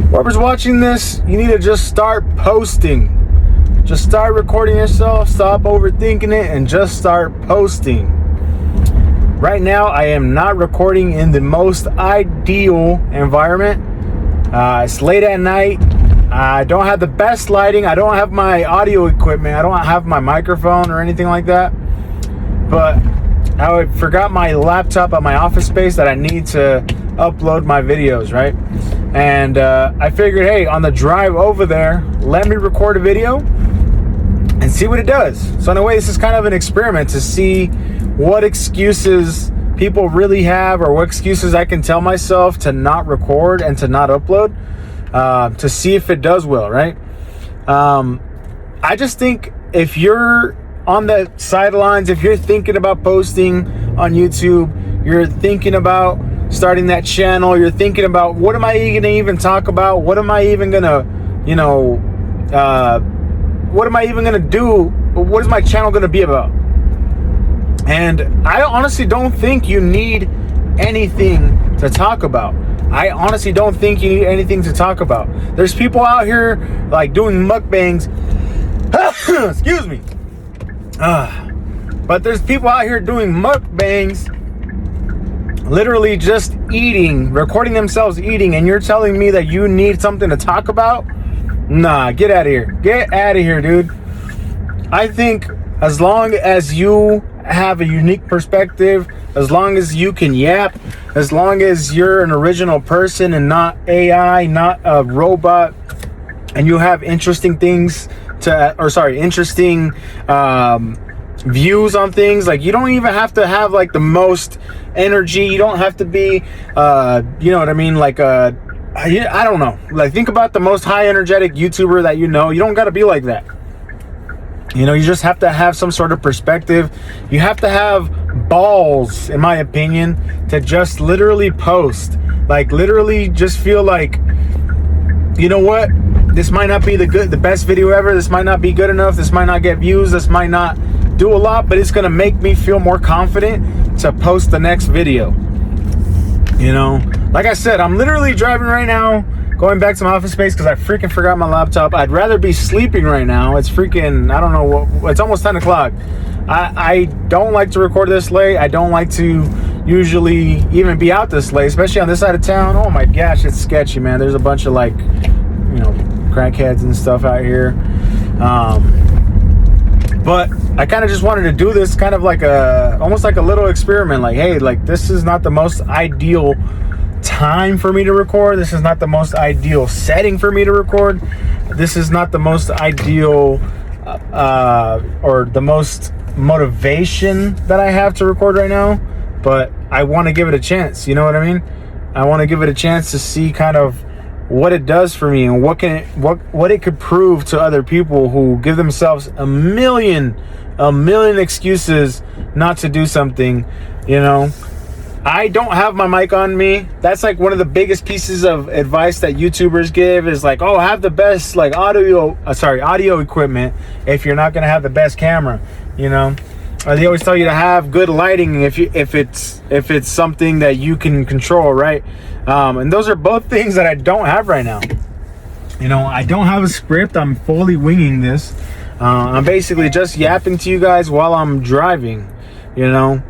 Whoever's watching this, you need to just start posting. Just start recording yourself, stop overthinking it, and just start posting. Right now, I am not recording in the most ideal environment. It's late at night. I don't have the best lighting. I don't have my audio equipment. I don't have my microphone or anything like that. But I forgot my laptop at my office space that I need to upload my videos, right? And I figured, hey, on the drive over there, let me record a video and see what it does. So in a way, this is kind of an experiment to see what excuses people really have, or what excuses I can tell myself to not record and to not upload, to see if it does well, right? I just think if you're on the sidelines, if you're thinking about posting on YouTube, you're thinking about starting that channel, you're thinking about, what am I going to even talk about? What am I even going to, what am I even going to do? What is my channel going to be about? And I honestly don't think you need anything to talk about. I honestly don't think you need anything to talk about. There's people out here like doing mukbangs. Excuse me. But there's people out here doing mukbangs, literally just eating, recording themselves eating, and you're telling me that you need something to talk about? Nah, get out of here. Get out of here, dude. I think as long as you have a unique perspective, as long as you can yap, as long as you're an original person and not AI, not a robot, and you have interesting things interesting views on things, like, you don't even have to have like the most energy. You don't have to be, you know what I mean? Like, I don't know. Like, think about the most high energetic YouTuber that you know. You don't got to be like that. You know, you just have to have some sort of perspective. You have to have balls, in my opinion, to just literally post. Like, literally just feel like, you know what? This might not be the best video ever. This might not be good enough. This might not get views. This might not do a lot, but it's going to make me feel more confident to post the next video. You know, like I said, I'm literally driving right now, going back to my office space because I freaking forgot my laptop. I'd rather be sleeping right now. It's freaking, I don't know, it's almost 10 o'clock. I don't like to record this late. I don't like to usually even be out this late, especially on this side of town. Oh my gosh, it's sketchy, man. There's a bunch of, like, you know, crackheads and stuff out here. But I kind of just wanted to do this kind of like almost like a little experiment. Like, hey, like, this is not the most ideal time for me to record. This is not the most ideal setting for me to record. This is not the most ideal or the most motivation that I have to record right now, but I want to give it a chance. You know what I mean? I want to give it a chance to see kind of what it does for me, and what it could prove to other people who give themselves a million excuses not to do something. You know, I don't have my mic on me. That's like one of the biggest pieces of advice that YouTubers give, is like, oh, have the best like audio equipment if you're not gonna have the best camera. You know, or they always tell you to have good lighting if it's something that you can control, right? And those are both things that I don't have right now. You know, I don't have a script. I'm fully winging this. I'm basically just yapping to you guys while I'm driving, you know,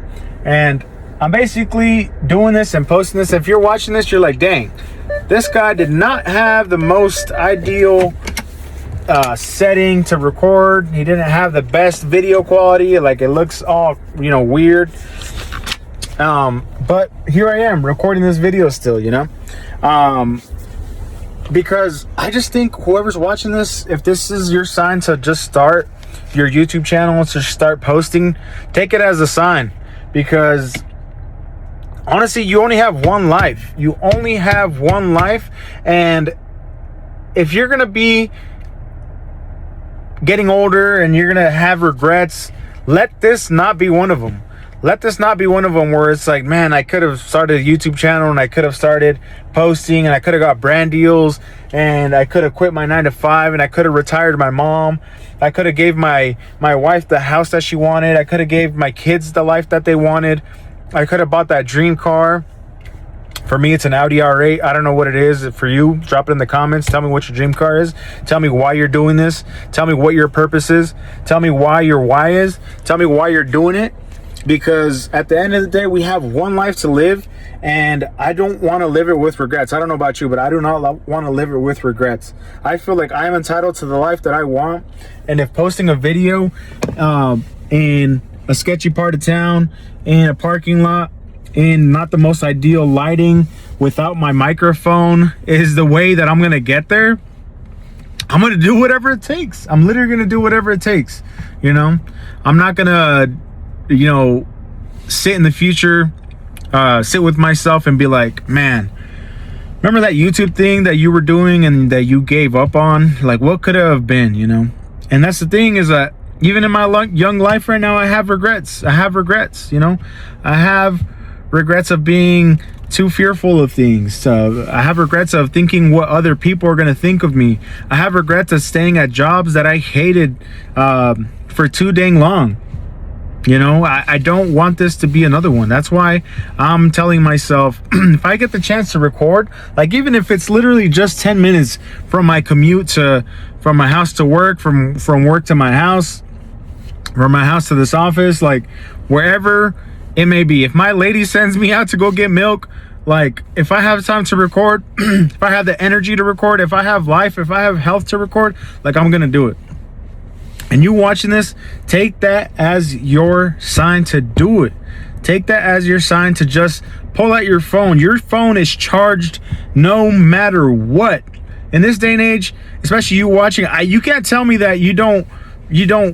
and I'm basically doing this and posting this. If you're watching this, you're like, dang, this guy did not have the most ideal setting to record. He didn't have the best video quality. Like, it looks all, you know, weird. But here I am recording this video still, you know, because I just think whoever's watching this, if this is your sign to just start your YouTube channel, to start posting, take it as a sign, because honestly, you only have one life. You only have one life. And if you're going to be getting older and you're going to have regrets, let this not be one of them. Let this not be one of them where it's like, man, I could have started a YouTube channel and I could have started posting and I could have got brand deals and I could have quit my 9-to-5 and I could have retired my mom. I could have gave my wife the house that she wanted. I could have gave my kids the life that they wanted. I could have bought that dream car For me, it's an Audi R8. I don't know what it is for you. Drop it in the comments. Tell me what your dream car is. Tell me why you're doing this. Tell me what your purpose is. Tell me why your why is. Tell me why you're doing it. Because at the end of the day, we have one life to live, and I don't want to live it with regrets. I don't know about you, but I do not want to live it with regrets. I feel like I am entitled to the life that I want, and if posting a video in a sketchy part of town, in a parking lot, in not the most ideal lighting, without my microphone is the way that I'm gonna get there, I'm gonna do whatever it takes. I'm literally gonna do whatever it takes. You know, I'm not gonna, you know, sit in the future, sit with myself and be like, man, remember that YouTube thing that you were doing and that you gave up on? Like, what could have been, you know? And that's the thing, is that even in my young life right now, I have regrets. I have regrets, you know? I have regrets of being too fearful of things. I have regrets of thinking what other people are going to think of me. I have regrets of staying at jobs that I hated for too dang long. You know, I don't want this to be another one. That's why I'm telling myself, if I get the chance to record, like even if it's literally just 10 minutes from my commute from my house to work, from work to my house, from my house to this office, like wherever it may be. If my lady sends me out to go get milk, like if I have time to record, if I have the energy to record, if I have life, if I have health to record, like I'm gonna do it. And you watching this, take that as your sign to do it. Take that as your sign to just pull out your phone. Your phone is charged no matter what. In this day and age, especially you watching, you can't tell me that you don't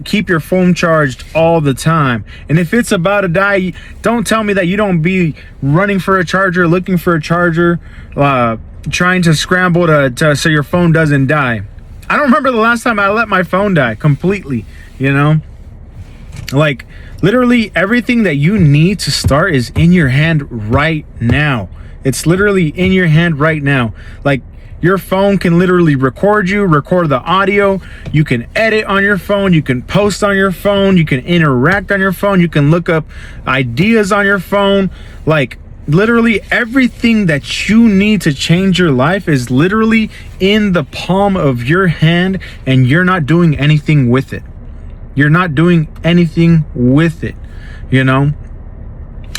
keep your phone charged all the time. And if it's about to die, don't tell me that you don't be running for a charger, looking for a charger, trying to scramble to so your phone doesn't die. I don't remember the last time I let my phone die completely, you know? Like, literally everything that you need to start is in your hand right now. It's literally in your hand right now. Like, your phone can literally record the audio. You can edit on your phone. You can post on your phone. You can interact on your phone. You can look up ideas on your phone. Like, literally everything that you need to change your life is literally in the palm of your hand, and you're not doing anything with it. You're not doing anything with it, you know?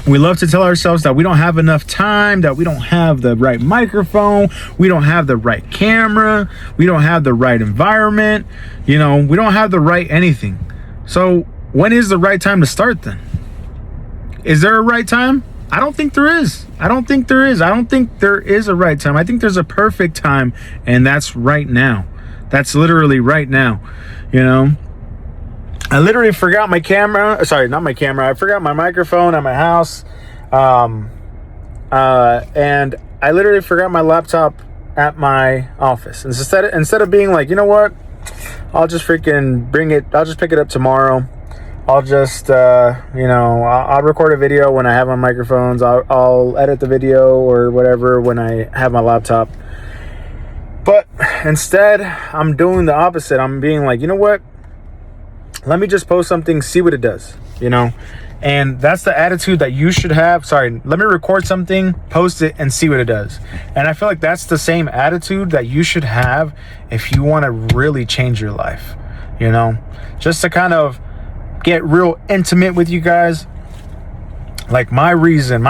We love to tell ourselves that we don't have enough time, that we don't have the right microphone, we don't have the right camera, we don't have the right environment, you know, we don't have the right anything. So when is the right time to start then? Is there a right time? I don't think there is. I don't think there is. I don't think there is a right time. I think there's a perfect time, and that's right now. That's literally right now, you know? I literally forgot my camera. Sorry, not my camera. I forgot my microphone at my house. And I literally forgot my laptop at my office. And instead of being like, you know what? I'll just freaking I'll just pick it up tomorrow. I'll just, you know, I'll record a video when I have my microphones. I'll edit the video or whatever when I have my laptop. But instead, I'm doing the opposite. I'm being like, you know what? Let me just post something, see what it does, you know? And that's the attitude that you should have. Sorry, let me record something, post it, and see what it does. And I feel like that's the same attitude that you should have if you want to really change your life, you know? Just to kind of get real intimate with you guys. Like my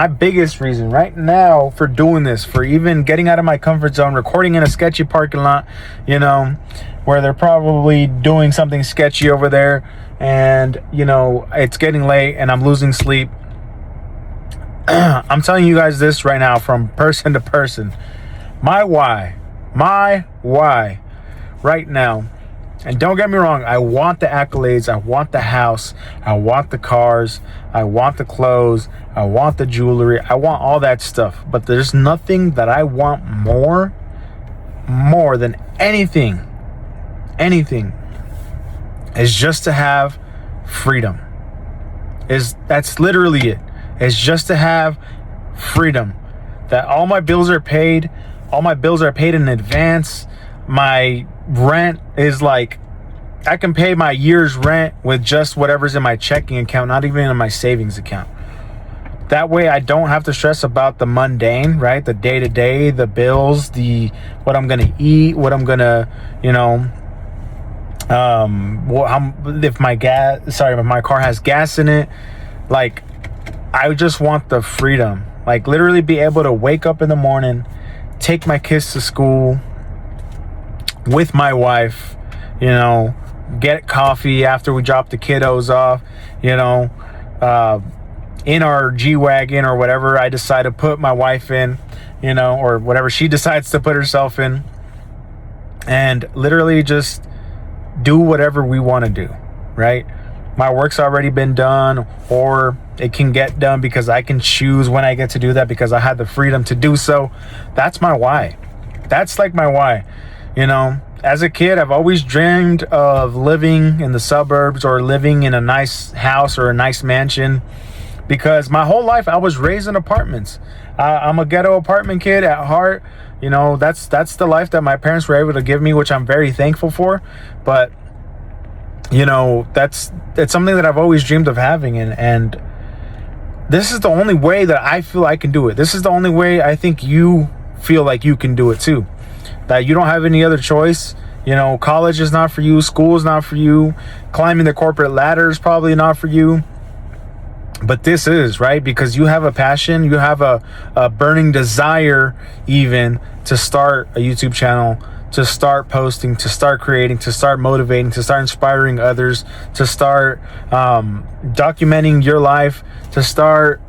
biggest reason right now for doing this, for even getting out of my comfort zone, recording in a sketchy parking lot, you know, where they're probably doing something sketchy over there, and, you know, it's getting late and I'm losing sleep. I'm telling you guys this right now from person to person. My why right now. And don't get me wrong, I want the accolades, I want the house, I want the cars, I want the clothes, I want the jewelry, I want all that stuff. But there's nothing that I want more than anything, is just to have freedom. That's literally it. It's just to have freedom. That all my bills are paid, in advance. My rent is like, I can pay my year's rent with just whatever's in my checking account, not even in my savings account. That way I don't have to stress about the mundane, right? The day-to-day, the bills, the what I'm gonna eat, what I'm gonna, you know, if my car has gas in it. Like, I just want the freedom, like literally be able to wake up in the morning, take my kids to school with my wife, you know, get coffee after we drop the kiddos off, you know, in our G-Wagon or whatever I decide to put my wife in, you know, or whatever she decides to put herself in, and literally just do whatever we want to do, right? My work's already been done, or it can get done because I can choose when I get to do that because I had the freedom to do so. That's my why. That's like my why. You know, as a kid, I've always dreamed of living in the suburbs or living in a nice house or a nice mansion, because my whole life I was raised in apartments. I'm a ghetto apartment kid at heart. You know, that's the life that my parents were able to give me, which I'm very thankful for. But, you know, it's something that I've always dreamed of having. And this is the only way that I feel I can do it. This is the only way I think you feel like you can do it too. That you don't have any other choice. You know, college is not for you. School is not for you. Climbing the corporate ladder is probably not for you. But this is, right? Because you have a passion, you have a burning desire even to start a YouTube channel, to start posting, to start creating, to start motivating, to start inspiring others, to start documenting your life, to start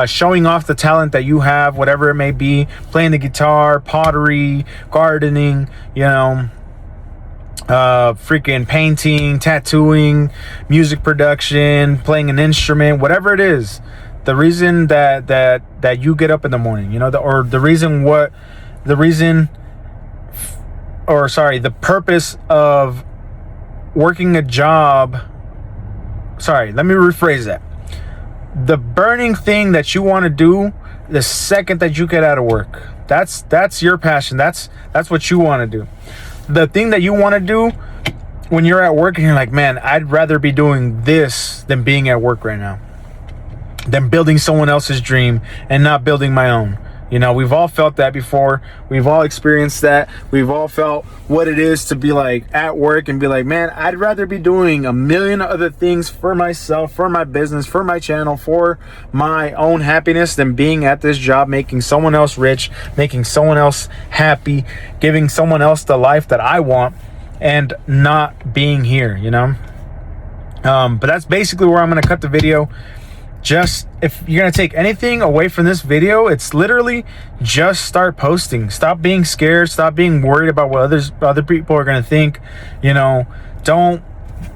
showing off the talent that you have, whatever it may be, playing the guitar, pottery, gardening, you know, freaking painting, tattooing, music production, playing an instrument, whatever it is. The reason that you get up in the morning, you know, the purpose of working a job. Sorry, let me rephrase that. The burning thing that you want to do the second that you get out of work. That's your passion. That's what you want to do. The thing that you want to do when you're at work and you're like, man, I'd rather be doing this than being at work right now, than building someone else's dream and not building my own. You know, we've all felt that before. We've all experienced that. We've all felt what it is to be like at work and be like, man, I'd rather be doing a million other things for myself, for my business, for my channel, for my own happiness than being at this job, making someone else rich, making someone else happy, giving someone else the life that I want, and not being here, you know? But that's basically where I'm going to cut the video. Just, if you're going to take anything away from this video, it's literally just start posting. Stop being scared. Stop being worried about what other people are going to think. You know, don't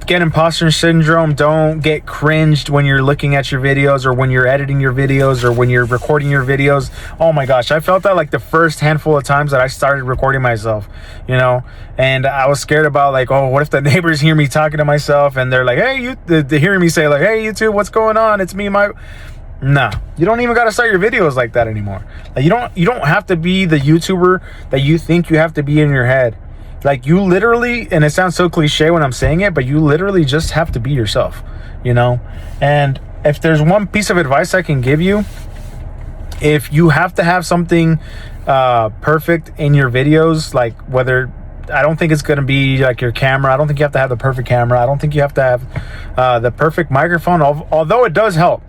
get imposter syndrome. Don't get cringed when you're looking at your videos or when you're editing your videos or when you're recording your videos. Oh my gosh, I felt that like the first handful of times that I started recording myself, you know, and I was scared about like, oh, what if the neighbors hear me talking to myself and they're like, hey, they're hearing me say like, hey, YouTube, what's going on? It's me, Nah, you don't even got to start your videos like that anymore. Like, you don't have to be the YouTuber that you think you have to be in your head. Like, you literally, and it sounds so cliche when I'm saying it, but you literally just have to be yourself, you know? And if there's one piece of advice I can give you, if you have to have something perfect in your videos, like whether, I don't think it's going to be like your camera. I don't think you have to have the perfect camera. I don't think you have to have the perfect microphone, although it does help.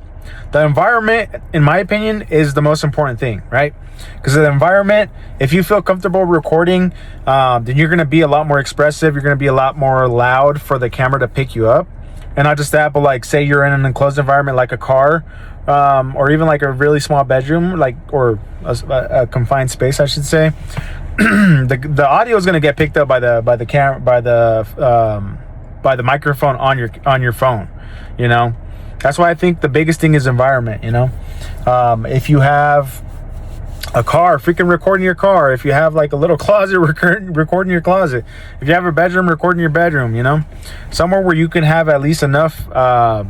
The environment, in my opinion, is the most important thing, right? Because the environment, if you feel comfortable recording, then you're going to be a lot more expressive. You're going to be a lot more loud for the camera to pick you up. And not just that, but like, say you're in an enclosed environment like a car, or even like a really small bedroom, like, or a confined space, I should say. the audio is going to get picked up by the camera, by the microphone on your phone, you know. That's why I think the biggest thing is environment, you know. If you have a car, freaking record in your car. If you have like a little closet, record in your closet. If you have a bedroom, record in your bedroom, you know. Somewhere where you can have at least enough low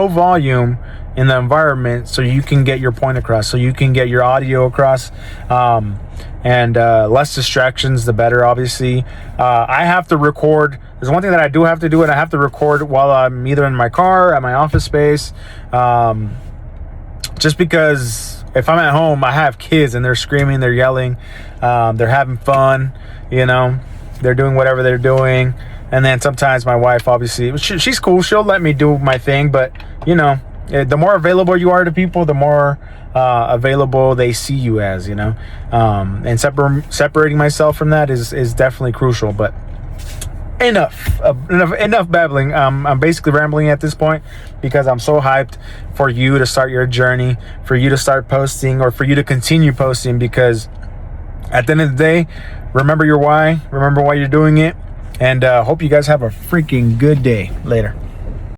volume in the environment so you can get your point across, so you can get your audio across, and less distractions, the better, obviously. I have to record. There's one thing that I do have to do, and I have to record while I'm either in my car, at my office space, just because if I'm at home, I have kids and they're screaming, they're yelling, they're having fun, you know, they're doing whatever they're doing. And then sometimes my wife, obviously, she's cool. She'll let me do my thing. But, you know, the more available you are to people, the more available they see you as, you know. And separating myself from that is definitely crucial. But enough babbling. I'm basically rambling at this point because I'm so hyped for you to start your journey, for you to start posting, or for you to continue posting, because at the end of the day, remember your why, remember why you're doing it, and hope you guys have a freaking good day. Later.